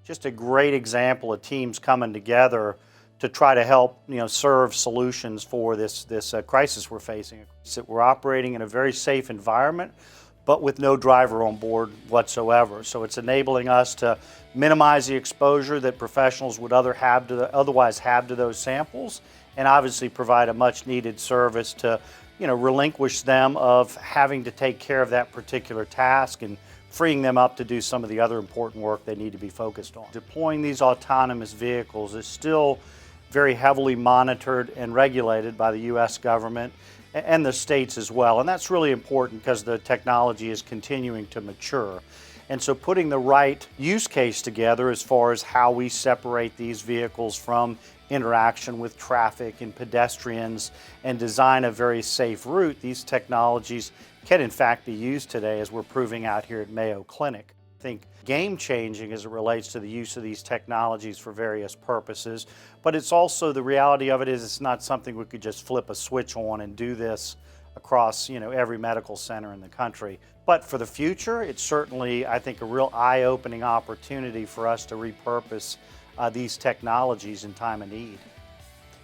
Just a great example of teams coming together to try to help, serve solutions for this crisis we're facing. So we're operating in a very safe environment, but with no driver on board whatsoever. So it's enabling us to minimize the exposure that professionals would otherwise have to those samples, and obviously provide a much needed service to, relinquish them of having to take care of that particular task and freeing them up to do some of the other important work they need to be focused on. Deploying these autonomous vehicles is still very heavily monitored and regulated by the U.S. government and the states as well. And that's really important because the technology is continuing to mature. And so putting the right use case together as far as how we separate these vehicles from interaction with traffic and pedestrians and design a very safe route, these technologies can in fact be used today, as we're proving out here at Mayo Clinic. I think game-changing as it relates to the use of these technologies for various purposes, but it's also, the reality of it is, it's not something we could just flip a switch on and do this across every medical center in the country. But for the future, it's certainly, I think, a real eye-opening opportunity for us to repurpose these technologies in time of need.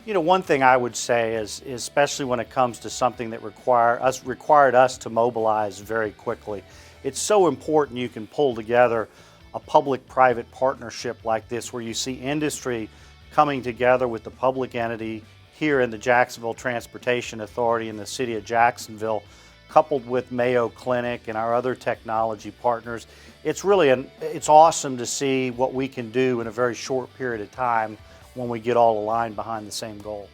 One thing I would say is especially when it comes to something that required us to mobilize very quickly, it's so important you can pull together a public-private partnership like this, where you see industry coming together with the public entity here in the Jacksonville Transportation Authority in the city of Jacksonville, coupled with Mayo Clinic and our other technology partners. It's awesome to see what we can do in a very short period of time when we get all aligned behind the same goal.